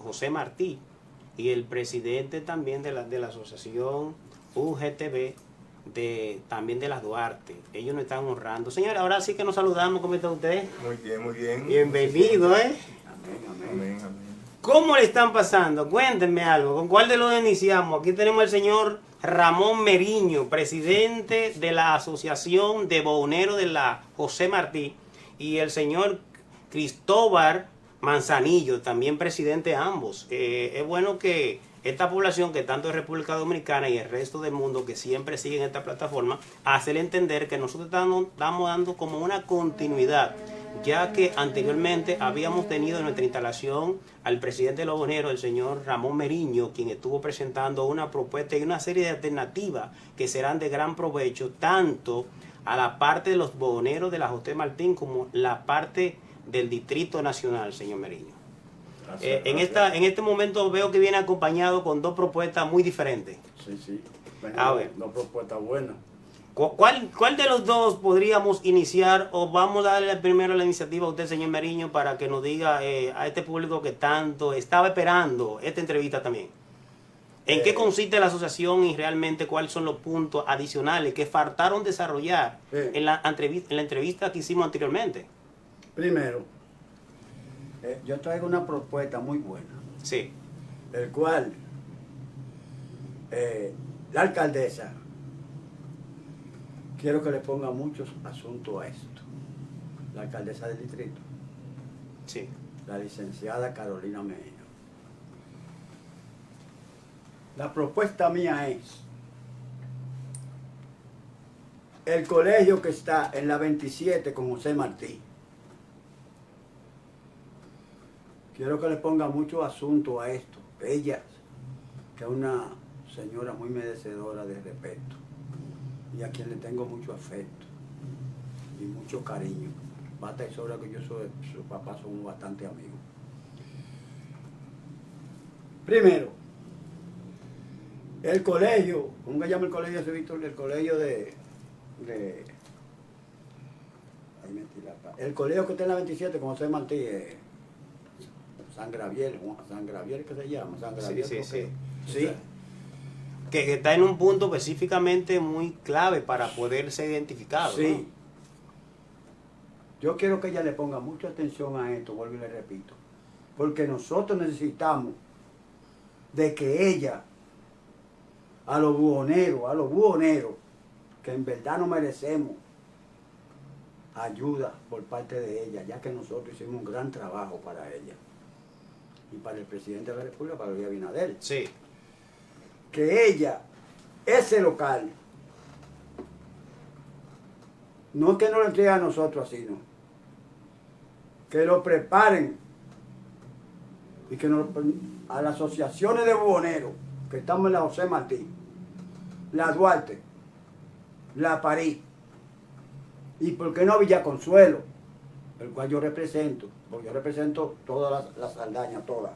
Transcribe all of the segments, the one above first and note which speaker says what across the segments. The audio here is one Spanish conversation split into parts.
Speaker 1: José Martí y el presidente también de la asociación UGTB también de las Duarte. Ellos nos están honrando. Señora, ahora sí que nos saludamos. ¿Cómo está usted?
Speaker 2: Muy bien, muy bien.
Speaker 1: Bienvenido, ¿eh?
Speaker 2: Amén.
Speaker 1: ¿Cómo le están pasando? Cuéntenme algo. ¿Con cuál de los iniciamos? Aquí tenemos al señor Ramón Meriño, presidente de la Asociación de Bohoneros de la José Martí, y el señor Cristóbal Manzanillo, también presidente ambos. Es bueno que esta población, que tanto es República Dominicana y el resto del mundo que siempre siguen esta plataforma, hacerle entender que nosotros estamos dando como una continuidad, ya que anteriormente habíamos tenido en nuestra instalación al presidente de los bohoneros, el señor Ramón Meriño, quien estuvo presentando una propuesta y una serie de alternativas que serán de gran provecho tanto a la parte de los bohoneros de la José Martí como la parte del Distrito Nacional, señor Meriño. En este momento veo que viene acompañado con dos propuestas muy diferentes.
Speaker 3: Sí. Bueno,
Speaker 1: A ver.
Speaker 3: Dos propuestas buenas.
Speaker 1: ¿Cuál de los dos podríamos iniciar, o vamos a darle primero la iniciativa a usted, señor Meriño, para que nos diga a este público que tanto estaba esperando esta entrevista también? ¿En qué consiste la asociación y realmente cuáles son los puntos adicionales que faltaron desarrollar en la entrevista que hicimos anteriormente?
Speaker 3: Primero, yo traigo una propuesta muy buena,
Speaker 1: Sí.
Speaker 3: el cual la alcaldesa, quiero que le ponga muchos asuntos a esto. La alcaldesa del distrito,
Speaker 1: Sí.
Speaker 3: la licenciada Carolina Mejía. La propuesta mía es el colegio que está en la 27 con José Martí. Quiero que le ponga mucho asunto a esto. Ella, que es una señora muy merecedora de respeto y a quien le tengo mucho afecto y mucho cariño. Basta y sobra que yo soy su papá, somos bastante amigos. Primero, el colegio, ¿cómo se llama el colegio ese, Víctor? El colegio el colegio que está en la 27 con José Martí, San Gabriel, ¿qué se llama? San Gabriel,
Speaker 1: Sí.
Speaker 3: Sí.
Speaker 1: Que está en un punto específicamente muy clave para poder ser identificado.
Speaker 3: Sí.
Speaker 1: ¿no?
Speaker 3: Yo quiero que ella le ponga mucha atención a esto, vuelvo y le repito, porque nosotros necesitamos de que ella, a los buhoneros, que en verdad no merecemos ayuda por parte de ella, ya que nosotros hicimos un gran trabajo para ella y para el presidente de la República, para Luis Abinader.
Speaker 1: Sí.
Speaker 3: Que ella, ese local, no es que no lo entregue a nosotros así, no, que lo preparen y que a las asociaciones de buhoneros que estamos en la José Martí, la Duarte, la París y por qué no Villa Consuelo, el cual yo represento, porque yo represento todas las Saldañas, todas.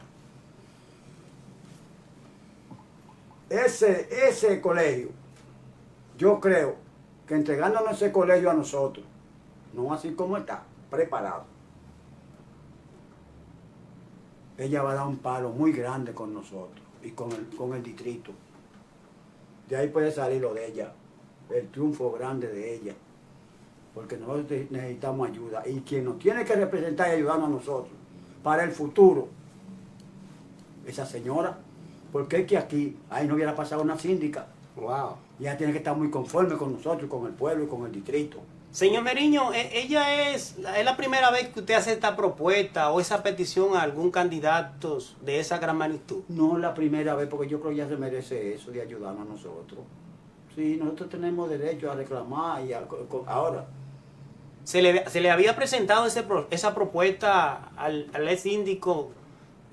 Speaker 3: Ese colegio, yo creo que entregándonos ese colegio a nosotros, no así como está, preparado, ella va a dar un palo muy grande con nosotros y con el distrito. De ahí puede salir lo de ella, el triunfo grande de ella, porque nosotros necesitamos ayuda y quien nos tiene que representar y ayudarnos a nosotros para el futuro, esa señora, porque es que aquí, ahí no hubiera pasado una síndica.
Speaker 1: Wow.
Speaker 3: Y ella tiene que estar muy conforme con nosotros, con el pueblo y con el distrito.
Speaker 1: Señor Meriño, ella es la primera vez que usted hace esta propuesta o esa petición a algún candidato de esa gran magnitud.
Speaker 3: No la primera vez, porque yo creo que ella se merece eso de ayudarnos a nosotros. Sí, nosotros tenemos derecho a reclamar y ahora.
Speaker 1: ¿Se le había presentado esa propuesta al ex síndico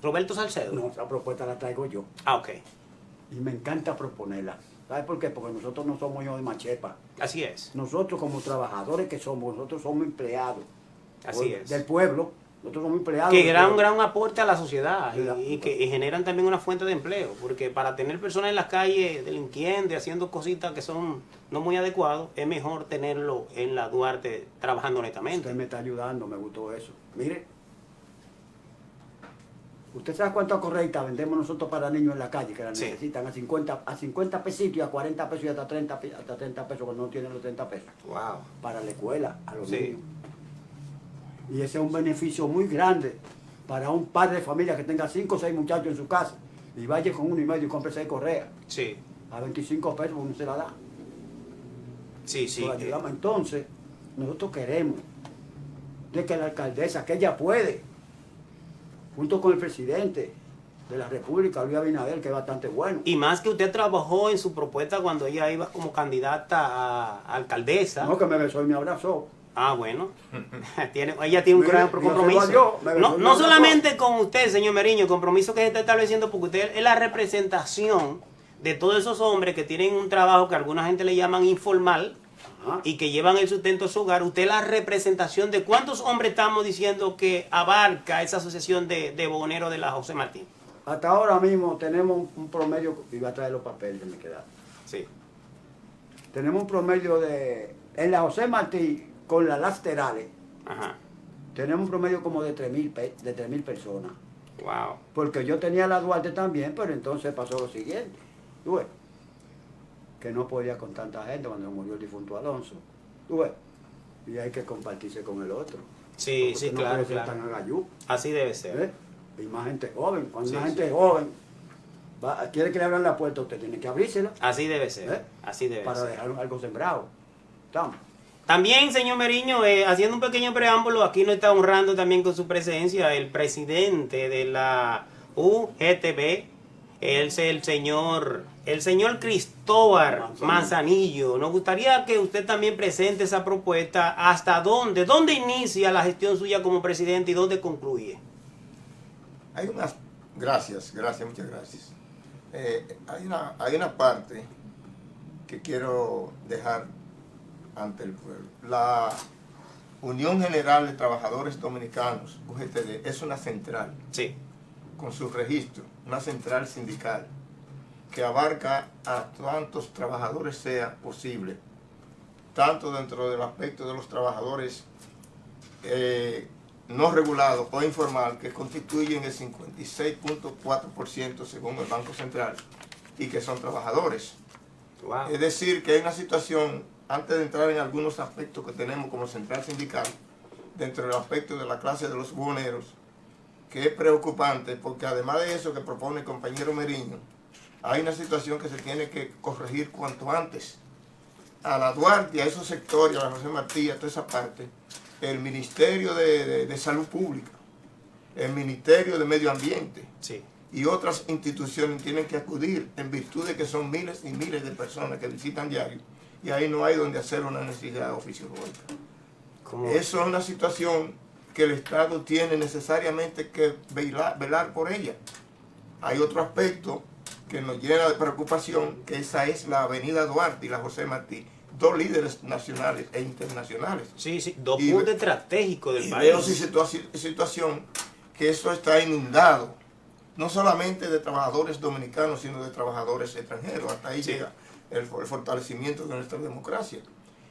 Speaker 1: Roberto Salcedo?
Speaker 3: No, esa propuesta la traigo yo.
Speaker 1: Ah, ok.
Speaker 3: Y me encanta proponerla. ¿Sabes por qué? Porque nosotros no somos hijos de machepa.
Speaker 1: Así es.
Speaker 3: Nosotros como trabajadores que somos, nosotros somos empleados.
Speaker 1: Así es.
Speaker 3: Del pueblo. Nosotros somos empleados.
Speaker 1: Que gran aporte a la sociedad
Speaker 3: Sí,
Speaker 1: y que generan también una fuente de empleo, porque para tener personas en las calles delinquientes, haciendo cositas que son no muy adecuadas, es mejor tenerlo en la Duarte trabajando honestamente.
Speaker 3: Usted me está ayudando, me gustó eso. Mire, ¿Usted sabe cuántas correctas vendemos nosotros para niños en la calle que las
Speaker 1: Sí.
Speaker 3: necesitan a 50 pesitos y a 40 pesos y hasta 30 pesos cuando no tienen los 30 pesos?
Speaker 1: Wow.
Speaker 3: Para la escuela, a los
Speaker 1: Sí.
Speaker 3: niños. Y ese es un beneficio muy grande para un padre de familia que tenga 5 o 6 muchachos en su casa y vaya con 1,5 y compre 6 correas
Speaker 1: Sí,
Speaker 3: a 25 pesos, uno se la da.
Speaker 1: sí, sí.
Speaker 3: Lo ayudamos. Entonces, nosotros queremos de que la alcaldesa, que ella puede, junto con el presidente de la República, Luis Abinader, que es bastante bueno.
Speaker 1: Y más que usted trabajó en su propuesta cuando ella iba como candidata a alcaldesa.
Speaker 3: No, que me besó y me abrazó.
Speaker 1: Ah, bueno. Ella tiene un
Speaker 3: Mire,
Speaker 1: gran
Speaker 3: Dios
Speaker 1: compromiso.
Speaker 3: se lo dio, me
Speaker 1: No,
Speaker 3: besó,
Speaker 1: no
Speaker 3: me
Speaker 1: solamente con usted, señor Meriño, el compromiso que se está estableciendo, porque usted es la representación de todos esos hombres que tienen un trabajo que alguna gente le llaman informal
Speaker 3: Ajá.
Speaker 1: y que llevan el sustento a su hogar. Usted es la representación de cuántos hombres estamos diciendo que abarca esa asociación de bogoneros de la José Martí.
Speaker 3: Hasta ahora mismo tenemos un promedio, y voy a traer los papeles que me quedaron.
Speaker 1: Sí.
Speaker 3: Tenemos un promedio en la José Martí, con las laterales,
Speaker 1: Ajá.
Speaker 3: tenemos un promedio como de 3,000 personas.
Speaker 1: Wow.
Speaker 3: Porque yo tenía la Duarte también, pero entonces pasó lo siguiente. ¿Tú ves? Que no podía con tanta gente cuando murió el difunto Alonso. ¿Tú ves? Y hay que compartirse con el otro.
Speaker 1: Sí,
Speaker 3: Porque
Speaker 1: sí,
Speaker 3: no
Speaker 1: claro,
Speaker 3: puede ser
Speaker 1: claro.
Speaker 3: tan agayú,
Speaker 1: Así debe ser.
Speaker 3: ¿eh? Y más gente joven. Cuando
Speaker 1: Sí,
Speaker 3: una
Speaker 1: sí.
Speaker 3: gente joven quiere que le abran la puerta, usted tiene que abrírsela
Speaker 1: Así debe ser.
Speaker 3: ¿eh?
Speaker 1: Así debe
Speaker 3: para
Speaker 1: ser.
Speaker 3: dejar algo sembrado. ¿Estamos?
Speaker 1: También, señor Meriño, haciendo un pequeño preámbulo, aquí nos está honrando también con su presencia el presidente de la UGTB, el señor Cristóbal Manzanillo. Nos gustaría que usted también presente esa propuesta. ¿Hasta dónde? ¿Dónde inicia la gestión suya como presidente y dónde concluye?
Speaker 2: Hay unas... Gracias, muchas gracias. Hay una parte que quiero dejar ante el pueblo. La Unión General de Trabajadores Dominicanos, UGTD, es una central
Speaker 1: Sí.
Speaker 2: con su registro, una central sindical que abarca a cuantos trabajadores sea posible, tanto dentro del aspecto de los trabajadores no regulados o informal, que constituyen el 56.4% según el Banco Central, y que son trabajadores.
Speaker 1: Wow.
Speaker 2: Es decir, que hay una situación, antes de entrar en algunos aspectos que tenemos como central sindical, dentro del aspecto de la clase de los buhoneros, que es preocupante, porque además de eso que propone el compañero Meriño, hay una situación que se tiene que corregir cuanto antes. A la Duarte, a esos sectores, a la José Martí, a toda esa parte, el Ministerio de Salud Pública, el Ministerio de Medio Ambiente
Speaker 1: Sí.
Speaker 2: y otras instituciones tienen que acudir en virtud de que son miles y miles de personas que visitan diario, y ahí no hay donde hacer una necesidad oficiológica.
Speaker 1: ¿Cómo?
Speaker 2: Eso es una situación que el Estado tiene necesariamente que velar por ella. Hay otro aspecto que nos llena de preocupación, que esa es la Avenida Duarte y la José Martí, dos líderes nacionales e internacionales.
Speaker 1: Sí, sí. Dos
Speaker 2: Y
Speaker 1: puntos estratégicos del
Speaker 2: Y
Speaker 1: país.
Speaker 2: veo situación que eso está inundado, no solamente de trabajadores dominicanos, sino de trabajadores extranjeros. Hasta ahí
Speaker 1: Sí.
Speaker 2: llega el fortalecimiento de nuestra democracia.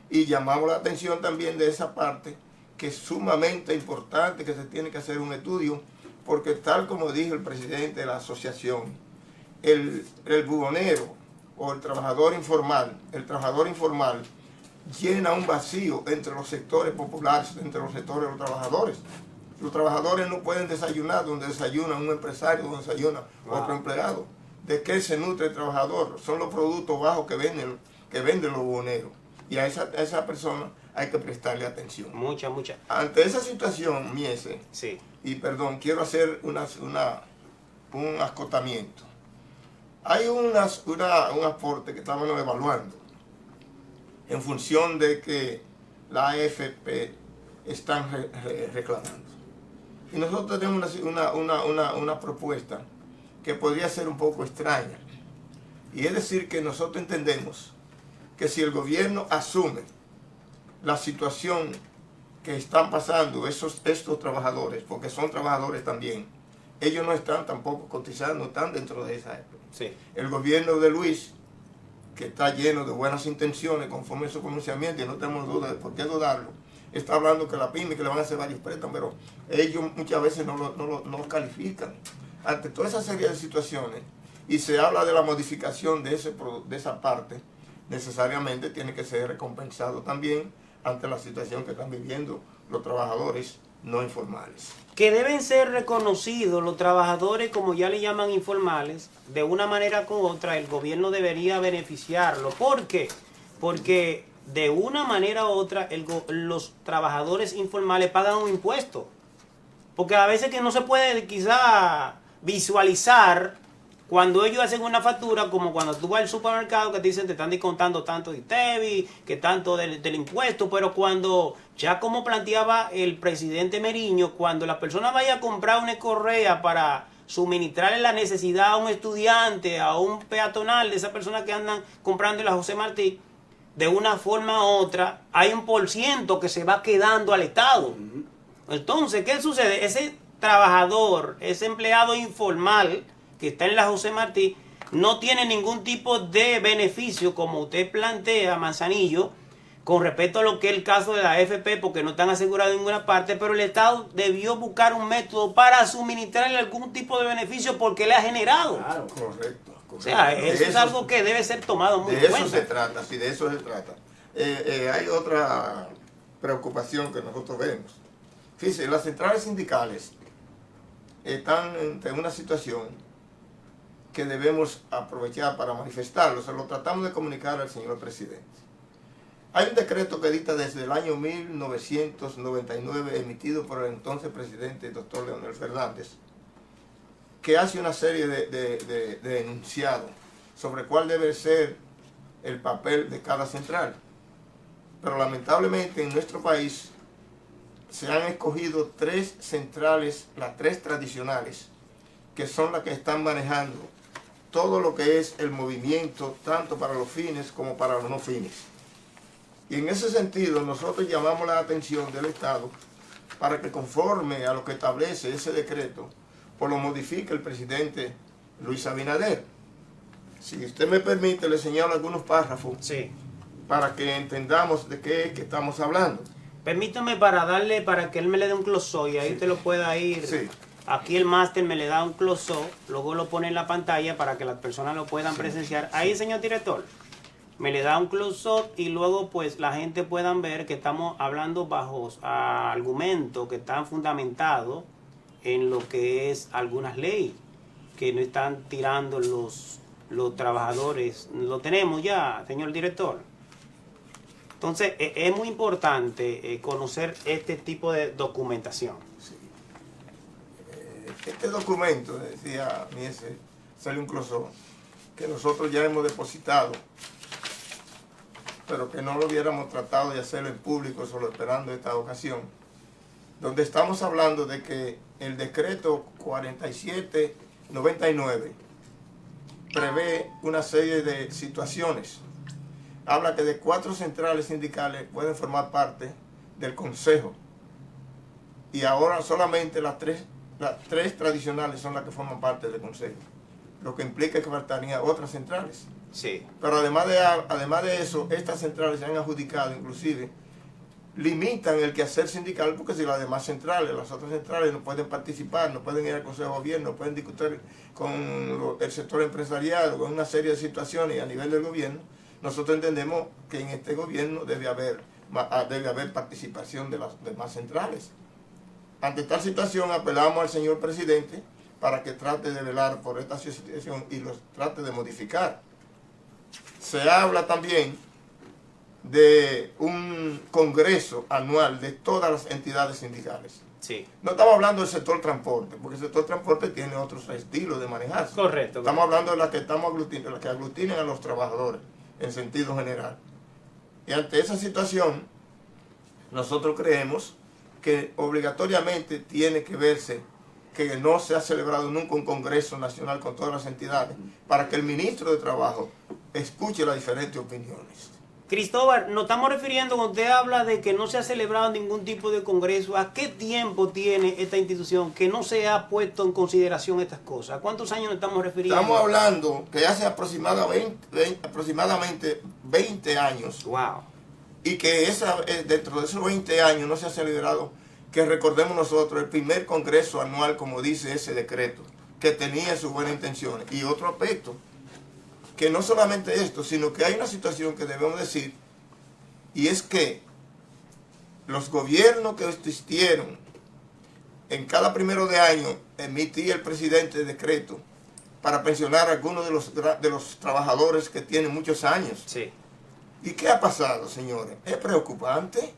Speaker 2: Y llamamos la atención también de esa parte, que es sumamente importante, que se tiene que hacer un estudio, porque tal como dijo el presidente de la asociación, el buhonero o el trabajador informal llena un vacío entre los sectores populares, entre los sectores de los trabajadores. Los trabajadores no pueden desayunar donde desayuna un empresario, donde desayuna otro empleado. ¿De qué se nutre el trabajador? Son los productos bajos que venden los buhoneros. Y a esa persona hay que prestarle atención.
Speaker 1: Mucha.
Speaker 2: Ante esa situación, Miese,
Speaker 1: Sí.
Speaker 2: y perdón, quiero hacer un acotamiento. Hay un aporte que estamos evaluando en función de que la AFP están reclamando. Y nosotros tenemos una propuesta que podría ser un poco extraña. Y es decir, que nosotros entendemos que si el gobierno asume la situación que están pasando estos trabajadores, porque son trabajadores también, ellos no están tampoco cotizando, están dentro de esa época.
Speaker 1: Sí.
Speaker 2: El gobierno de Luis, que está lleno de buenas intenciones conforme a su pronunciamiento, y no tenemos duda de por qué dudarlo, está hablando que la pyme, que le van a hacer varios préstamos, pero ellos muchas veces no califican. ante toda esa serie de situaciones y se habla de la modificación de esa parte, necesariamente tiene que ser recompensado también ante la situación que están viviendo los trabajadores no informales.
Speaker 1: Que deben ser reconocidos los trabajadores, como ya le llaman informales, de una manera u otra, el gobierno debería beneficiarlo. ¿Por qué? Porque de una manera u otra los trabajadores informales pagan un impuesto. Porque a veces que no se puede quizá visualizar cuando ellos hacen una factura, como cuando tú vas al supermercado que te dicen te están descontando tanto de ITEVI, que tanto del impuesto, pero cuando, ya como planteaba el presidente Meriño, cuando la persona vaya a comprar una correa para suministrarle la necesidad a un estudiante, a un peatonal, de esas personas que andan comprando en la José Martí, de una forma u otra, hay un % que se va quedando al Estado. Entonces, ¿qué sucede? Ese trabajador, ese empleado informal que está en la José Martí, no tiene ningún tipo de beneficio, como usted plantea, Manzanillo, con respecto a lo que es el caso de la AFP, porque no están asegurados en ninguna parte, pero el Estado debió buscar un método para suministrarle algún tipo de beneficio porque le ha generado.
Speaker 2: Claro, correcto.
Speaker 1: O sea, eso es algo que debe ser tomado muy en cuenta.
Speaker 2: De eso se trata, sí, de eso se trata. Hay otra preocupación que nosotros vemos. Fíjense, las centrales sindicales están en una situación que debemos aprovechar para manifestarlo. Se lo tratamos de comunicar al señor presidente. Hay un decreto que dicta desde el año 1999, emitido por el entonces presidente, doctor Leonel Fernández, que hace una serie de enunciados sobre cuál debe ser el papel de cada central. Pero lamentablemente en nuestro país se han escogido 3 centrales, las 3 tradicionales, que son las que están manejando todo lo que es el movimiento, tanto para los fines como para los no fines. Y en ese sentido nosotros llamamos la atención del Estado para que, conforme a lo que establece ese decreto, pues lo modifique el presidente Luis Abinader. Si usted me permite, le señalo algunos párrafos,
Speaker 1: Sí.
Speaker 2: para que entendamos de qué es que estamos hablando.
Speaker 1: Permítame para que él me le dé un close-up y ahí usted lo pueda ir.
Speaker 2: Sí.
Speaker 1: Aquí el máster me le da un close-up, luego lo pone en la pantalla para que las personas lo puedan presenciar. Ahí, señor director, me le da un close-up y luego pues la gente puedan ver que estamos hablando bajo argumentos que están fundamentados en lo que es algunas leyes que no están tirando los trabajadores. Lo tenemos ya, señor director. Entonces, es muy importante conocer este tipo de documentación.
Speaker 2: Sí. Este documento, decía Miese, sale un closón, que nosotros ya hemos depositado, pero que no lo hubiéramos tratado de hacerlo en público, solo esperando esta ocasión, donde estamos hablando de que el decreto 4799 prevé una serie de situaciones. Habla que de 4 centrales sindicales pueden formar parte del Consejo. Y ahora solamente las tres tradicionales son las que forman parte del Consejo. Lo que implica que faltarían otras centrales.
Speaker 1: Sí.
Speaker 2: Pero además de eso, estas centrales se han adjudicado, inclusive, limitan el quehacer sindical, porque si las demás centrales, las otras centrales no pueden participar, no pueden ir al Consejo de Gobierno, no pueden discutir con el sector empresarial o con una serie de situaciones a nivel del gobierno, nosotros entendemos que en este gobierno debe haber participación de las demás centrales. Ante tal situación apelamos al señor presidente para que trate de velar por esta situación y los trate de modificar. Se habla también de un congreso anual de todas las entidades sindicales.
Speaker 1: Sí.
Speaker 2: No estamos hablando del sector transporte, porque el sector transporte tiene otros estilos de manejarse.
Speaker 1: Correcto.
Speaker 2: Estamos hablando de las que aglutinan a los trabajadores en sentido general. Y ante esa situación, nosotros creemos que obligatoriamente tiene que verse que no se ha celebrado nunca un Congreso Nacional con todas las entidades, para que el ministro de Trabajo escuche las diferentes opiniones.
Speaker 1: Cristóbal, nos estamos refiriendo, cuando usted habla de que no se ha celebrado ningún tipo de congreso, ¿a qué tiempo tiene esta institución que no se ha puesto en consideración estas cosas? ¿A cuántos años nos estamos refiriendo?
Speaker 2: Estamos hablando que hace aproximadamente 20 años.
Speaker 1: Wow.
Speaker 2: Y que dentro de esos 20 años no se ha celebrado, que recordemos nosotros, el primer congreso anual, como dice ese decreto, que tenía sus buenas intenciones. Y otro aspecto, que no solamente esto, sino que hay una situación que debemos decir, y es que los gobiernos que existieron, en cada primero de año emitía el presidente decreto para pensionar a algunos de los trabajadores que tienen muchos años.
Speaker 1: Sí.
Speaker 2: ¿Y qué ha pasado, señores? Es preocupante.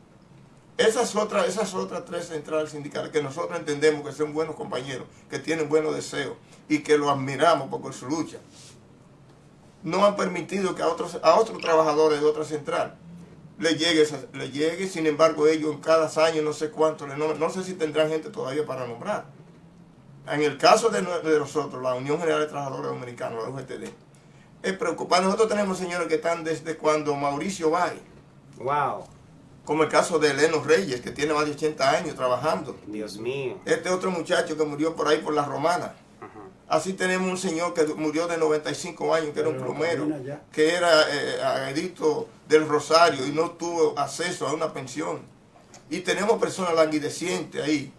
Speaker 2: Esas otras tres centrales sindicales que nosotros entendemos que son buenos compañeros, que tienen buenos deseos y que los admiramos por su lucha, no han permitido que a otros trabajadores de otra central le llegue, sin embargo ellos en cada año no sé cuánto, no sé si tendrán gente todavía para nombrar. En el caso de nosotros, la Unión General de Trabajadores Dominicanos, la UGTD, es preocupante. Nosotros tenemos señores que están desde cuando Mauricio Bay,
Speaker 1: Wow.
Speaker 2: como el caso de Eleno Reyes, que tiene más de 80 años trabajando.
Speaker 1: Dios mío.
Speaker 2: Este otro muchacho que murió por ahí por la Romana. Así tenemos un señor que murió de 95 años, que era un plomero, que era adicto del Rosario y no tuvo acceso a una pensión. Y tenemos personas languidecientes ahí,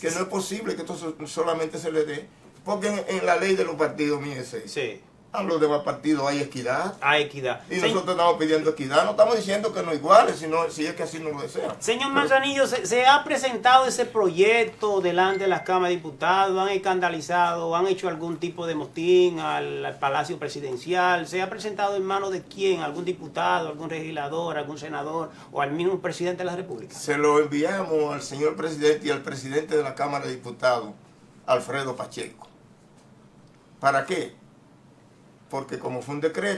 Speaker 2: que no es posible que esto solamente se le dé, porque en la ley de los partidos, mírese,
Speaker 1: Sí.
Speaker 2: a los demás partidos hay equidad.
Speaker 1: Hay equidad.
Speaker 2: Y nosotros estamos pidiendo equidad, no estamos diciendo que no iguales, sino si es que así no lo desean.
Speaker 1: Señor Manzanillo, ¿se ha presentado ese proyecto delante de las cámaras de diputados? ¿Han escandalizado? ¿Han hecho algún tipo de motín al Palacio Presidencial? ¿Se ha presentado en manos de quién? ¿Algún diputado, algún legislador, algún senador o al mismo presidente de la República?
Speaker 2: Se lo enviamos al señor presidente y al presidente de la Cámara de Diputados, Alfredo Pacheco. ¿Para qué? Porque como fue un decreto,